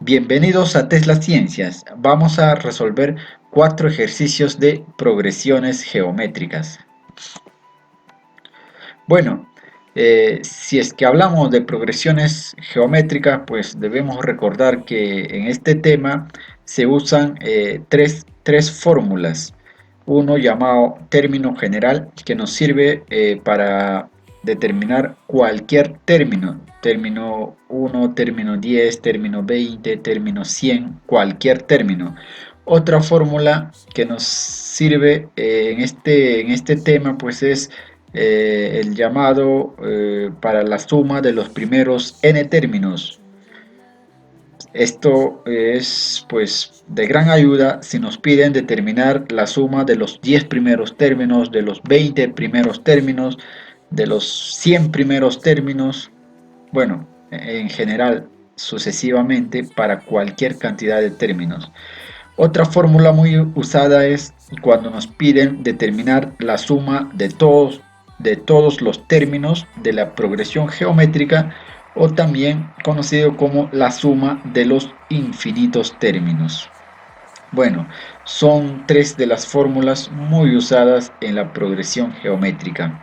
Bienvenidos a Tesla Ciencias. Vamos a resolver 4 ejercicios de progresiones geométricas. Bueno, si es que hablamos de progresiones geométricas, pues debemos recordar que en este tema se usan tres fórmulas. Uno llamado término general, que nos sirve para determinar cualquier término. Término 1, término 10, término 20, término 100, cualquier término. Otra fórmula que nos sirve en este tema pues es el llamado para la suma de los primeros n términos. Esto es pues de gran ayuda si nos piden determinar la suma de los 10 primeros términos, de los 20 primeros términos, de los 100 primeros términos, bueno, en general sucesivamente para cualquier cantidad de términos. Otra fórmula muy usada es cuando nos piden determinar la suma de todos los términos de la progresión geométrica, o también conocido como la suma de los infinitos términos. Bueno, son tres de las fórmulas muy usadas en la progresión geométrica.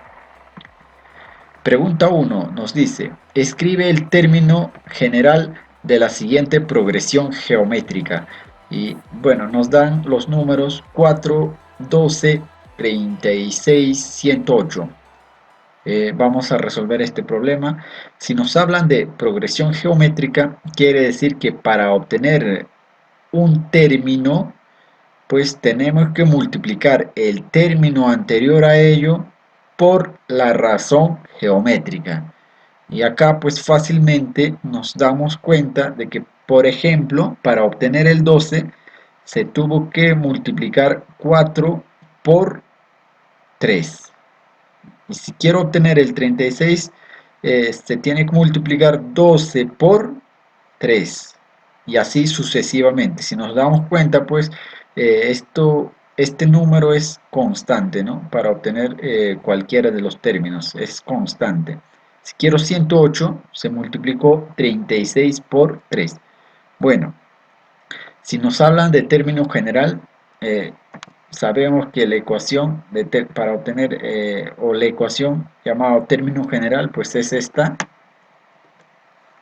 Pregunta 1 nos dice: escribe el término general de la siguiente progresión geométrica. Y bueno, nos dan los números 4, 12, 36, 108. Vamos a resolver este problema. Si nos hablan de progresión geométrica, quiere decir que para obtener un término, pues tenemos que multiplicar el término anterior a ello por la razón geométrica. Y acá pues fácilmente nos damos cuenta de que, por ejemplo, para obtener el 12 se tuvo que multiplicar 4 por 3. Y si quiero obtener el 36, se tiene que multiplicar 12 por 3. Y así sucesivamente. Si nos damos cuenta, pues este número es constante, ¿no? Para obtener cualquiera de los términos, es constante. Si quiero 108, se multiplicó 36 por 3. Bueno, si nos hablan de término general, eh, sabemos que la ecuación para obtener, o la ecuación llamada término general, pues es esta.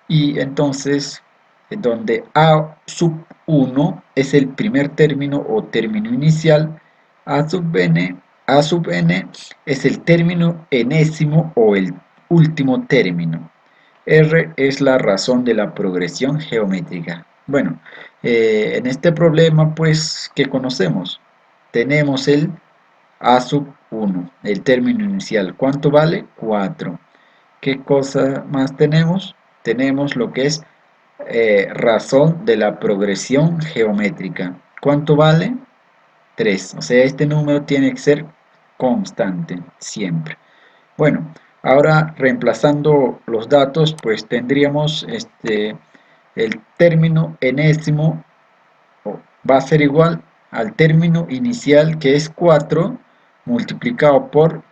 Y entonces, donde a sub 1 es el primer término o término inicial, a sub n es el término enésimo o el último término. R es la razón de la progresión geométrica. Bueno, en este problema, pues, ¿qué conocemos? Tenemos el a sub 1, el término inicial. ¿Cuánto vale? 4. ¿Qué cosa más tenemos? Tenemos lo que es razón de la progresión geométrica. ¿Cuánto vale? 3. O sea, este número tiene que ser constante siempre. Bueno, ahora reemplazando los datos, pues tendríamos el término enésimo va a ser igual al término inicial, que es 4 multiplicado por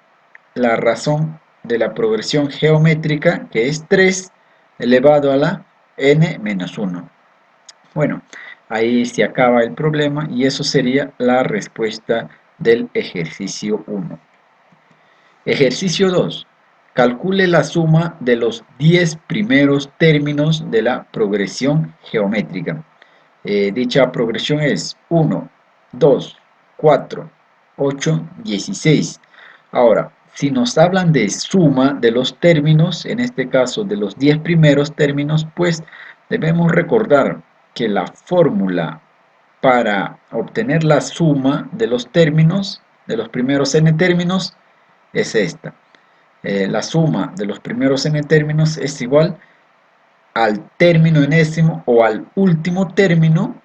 la razón de la progresión geométrica, que es 3 elevado a la n menos 1. Bueno, ahí se acaba el problema y eso sería la respuesta del ejercicio 1. Ejercicio 2. Calcule la suma de los 10 primeros términos de la progresión geométrica. Dicha progresión es 1, 2, 4, 8, 16. Ahora, si nos hablan de suma de los términos, en este caso de los 10 primeros términos, pues debemos recordar que la fórmula para obtener la suma de los términos, de los primeros n términos, es esta. La suma de los primeros n términos es igual al término enésimo o al último término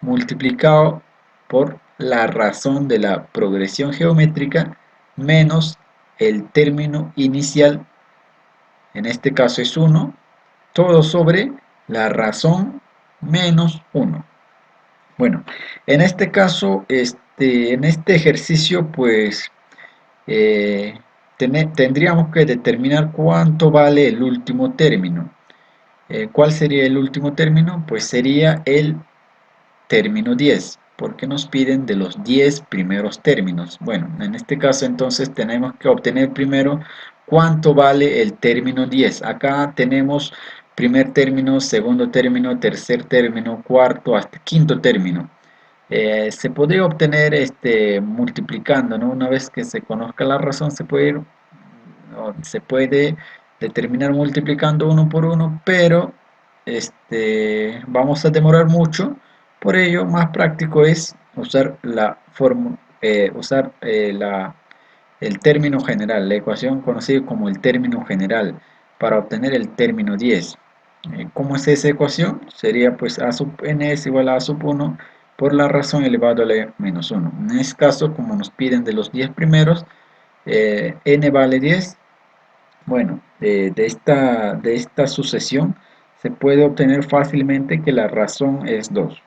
multiplicado por la razón de la progresión geométrica menos el término inicial, en este caso es 1, todo sobre la razón menos 1. Bueno, en este caso, en este ejercicio, pues tendríamos que determinar cuánto vale el último término. ¿Cuál sería el último término? Pues sería el término 10, porque nos piden de los 10 primeros términos. Bueno, en este caso entonces tenemos que obtener primero cuánto vale el término 10. Acá tenemos primer término, segundo término, tercer término, cuarto hasta quinto término. Se podría obtener multiplicando, ¿no? Una vez que se conozca la razón, se puede determinar multiplicando uno por uno, pero vamos a demorar mucho. Por ello, más práctico es usar el término general, la ecuación conocida como el término general, para obtener el término 10. ¿Cómo es esa ecuación? Sería pues a sub n es igual a sub 1 por la razón elevado a la menos 1. En este caso, como nos piden de los 10 primeros, n vale 10. Bueno, de esta sucesión se puede obtener fácilmente que la razón es 2.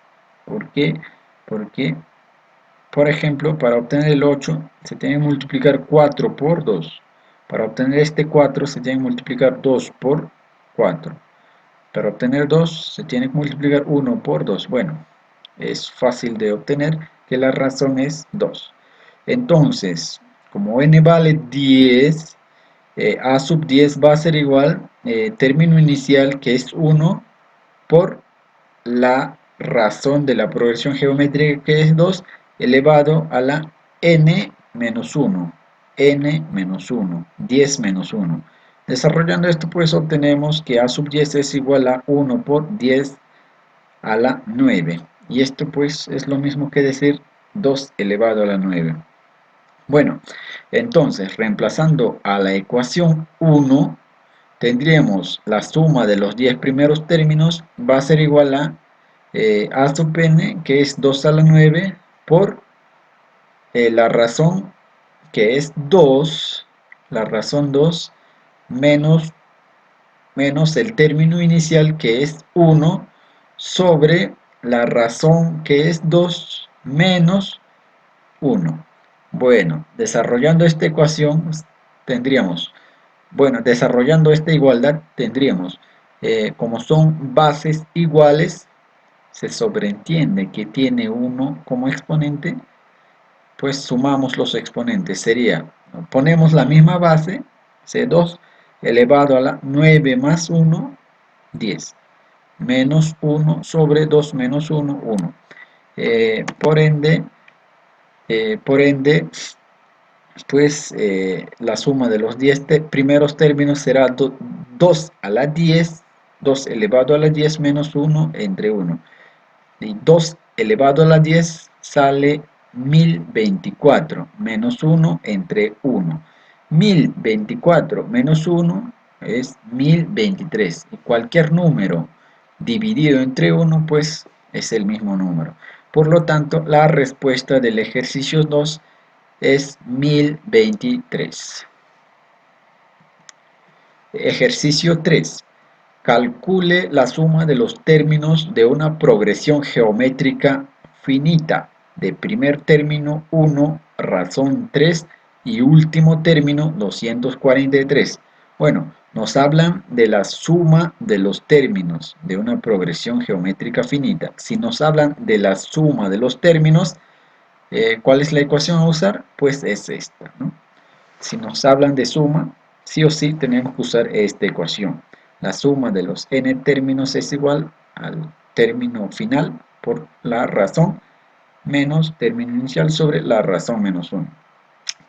¿Por qué? Porque, por ejemplo, para obtener el 8 se tiene que multiplicar 4 por 2. Para obtener este 4 se tiene que multiplicar 2 por 4. Para obtener 2 se tiene que multiplicar 1 por 2. Bueno, es fácil de obtener que la razón es 2. Entonces, como n vale 10, a sub 10 va a ser igual término inicial, que es 1, por la razón de la progresión geométrica, que es 2, elevado a la n menos 1. N menos 1, 10 menos 1. Desarrollando esto, pues obtenemos que a sub 10 es igual a 1 por 10 a la 9. Y esto pues es lo mismo que decir 2 elevado a la 9. Bueno, entonces reemplazando a la ecuación 1, tendríamos la suma de los 10 primeros términos va a ser igual a sub n, que es 2 a la 9, por la razón, que es 2, la razón 2, menos, menos el término inicial, que es 1, sobre la razón, que es 2, menos 1. Bueno, desarrollando esta ecuación tendríamos, desarrollando esta igualdad tendríamos, como son bases iguales, se sobreentiende que tiene 1 como exponente, pues sumamos los exponentes. Sería, ponemos la misma base, C2 elevado a la 9 más 1, 10, menos 1 sobre 2 menos 1, 1. Por ende, pues la suma de los 10 primeros términos será 2 a la 10, 2 elevado a la 10 menos 1 entre 1. Y 2 elevado a la 10 sale 1024 menos 1 entre 1. 1024 menos 1 es 1023. Y cualquier número dividido entre 1 pues es el mismo número. Por lo tanto, la respuesta del ejercicio 2 es 1023. Ejercicio 3. Calcule la suma de los términos de una progresión geométrica finita, de primer término 1, razón 3 y último término 243. Bueno, nos hablan de la suma de los términos de una progresión geométrica finita. Si nos hablan de la suma de los términos, ¿cuál es la ecuación a usar? Pues es esta, ¿no? Si nos hablan de suma, sí o sí tenemos que usar esta ecuación. La suma de los n términos es igual al término final por la razón menos término inicial sobre la razón menos 1.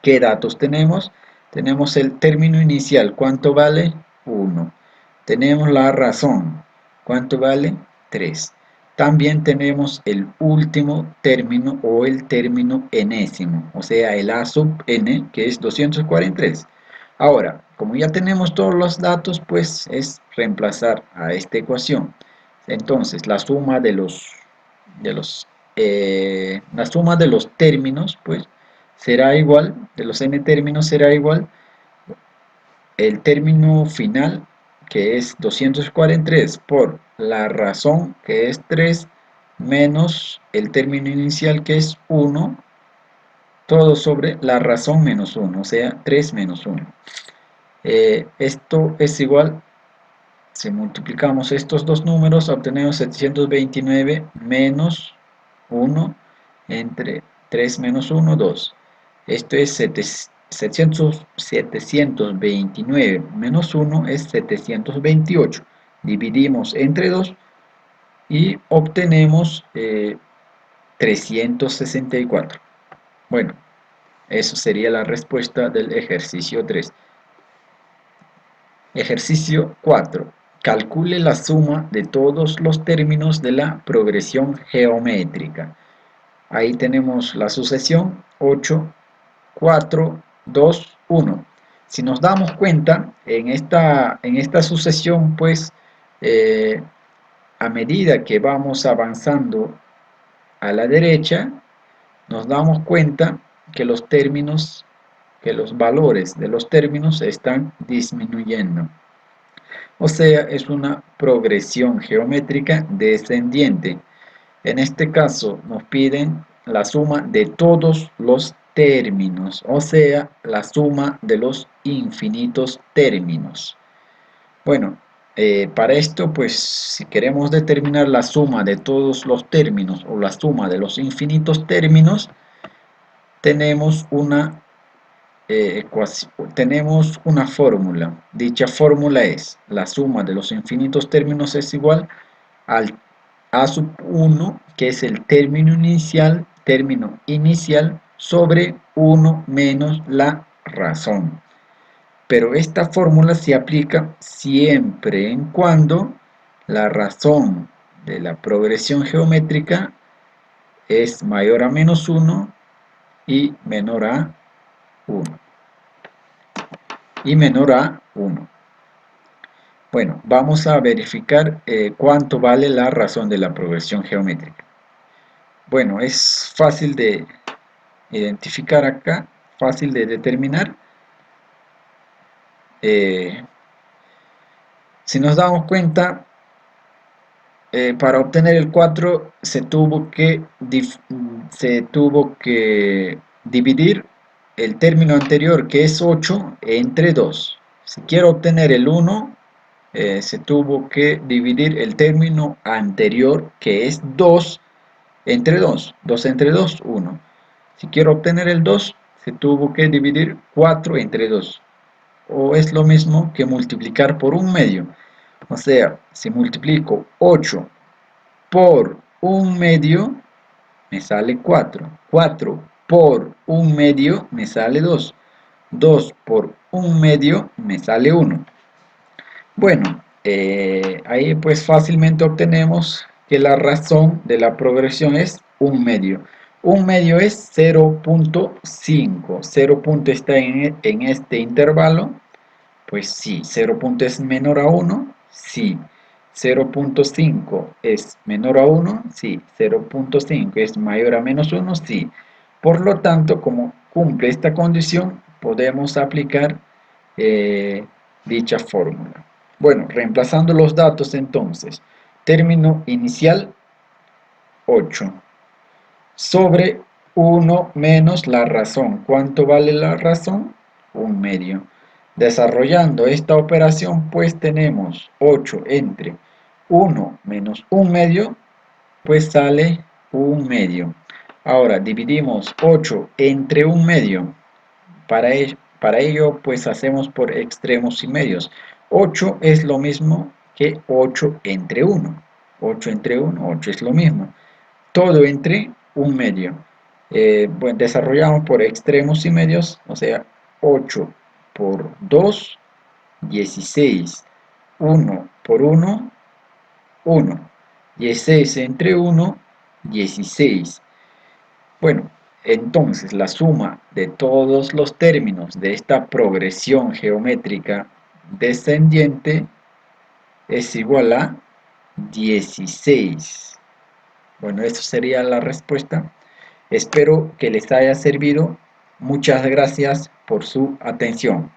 ¿Qué datos tenemos? Tenemos el término inicial, ¿cuánto vale? 1. Tenemos la razón, ¿cuánto vale? 3. También tenemos el último término o el término enésimo, o sea, el a sub n, que es 243. Ahora, como ya tenemos todos los datos, pues es reemplazar a esta ecuación. Entonces, la suma de los términos, pues, será igual, de los n términos será igual el término final, que es 243, por la razón, que es 3, menos el término inicial, que es 1, todo sobre la razón menos 1, o sea, 3 menos 1. Esto es igual, Si multiplicamos estos dos números, obtenemos 729 menos 1 entre 3 menos 1, 2. Esto es 729 menos 1 es 728. Dividimos entre 2 y obtenemos 364. Bueno, eso sería la respuesta del ejercicio 3. Ejercicio 4. Calcule la suma de todos los términos de la progresión geométrica. Ahí tenemos la sucesión 8, 4, 2, 1. Si nos damos cuenta, en esta sucesión, pues, a medida que vamos avanzando a la derecha, nos damos cuenta que los términos, que los valores de los términos están disminuyendo. O sea, es una progresión geométrica descendiente. En este caso nos piden la suma de todos los términos, o sea, la suma de los infinitos términos. Bueno, para esto, pues, si queremos determinar la suma de todos los términos o la suma de los infinitos términos, tenemos tenemos una fórmula. Dicha fórmula es: la suma de los infinitos términos es igual al a sub 1, que es el término inicial, sobre 1 menos la razón. Pero esta fórmula se aplica siempre en cuando la razón de la progresión geométrica es mayor a menos 1 y menor a 1. Bueno, vamos a verificar cuánto vale la razón de la progresión geométrica. Bueno, es fácil de identificar acá, fácil de determinar. Si nos damos cuenta, para obtener el 4 se tuvo que dividir el término anterior, que es 8, entre 2. Si quiero obtener el 1, se tuvo que dividir el término anterior, que es 2, entre 2. 2 entre 2, 1. Si quiero obtener el 2, se tuvo que dividir 4 entre 2. O es lo mismo que multiplicar por un medio. O sea, si multiplico 8 por un medio, me sale 4. 4 por un medio me sale 2. 2 por un medio me sale 1. Bueno, ahí pues fácilmente obtenemos que la razón de la progresión es un medio. Un medio es 0.5. 0 punto está en este intervalo. Pues sí. 0 punto es menor a 1. Sí. 0.5 es menor a 1. Sí. 0.5 es mayor a menos 1. Sí. Por lo tanto, como cumple esta condición, podemos aplicar dicha fórmula. Bueno, reemplazando los datos entonces, término inicial 8 sobre 1 menos la razón. ¿Cuánto vale la razón? Un medio. Desarrollando esta operación, pues tenemos 8 entre 1 menos un medio, pues sale un medio. Ahora dividimos 8 entre un medio. Para ello, pues hacemos por extremos y medios. 8 es lo mismo que 8 entre 1. 8 entre 1, 8 es lo mismo. Todo entre un medio. Bueno, desarrollamos por extremos y medios, o sea, 8 por 2, 16. 1 por 1, 1. 16 entre 1, 16. Bueno, entonces la suma de todos los términos de esta progresión geométrica descendiente es igual a 16. Bueno, eso sería la respuesta. Espero que les haya servido. Muchas gracias por su atención.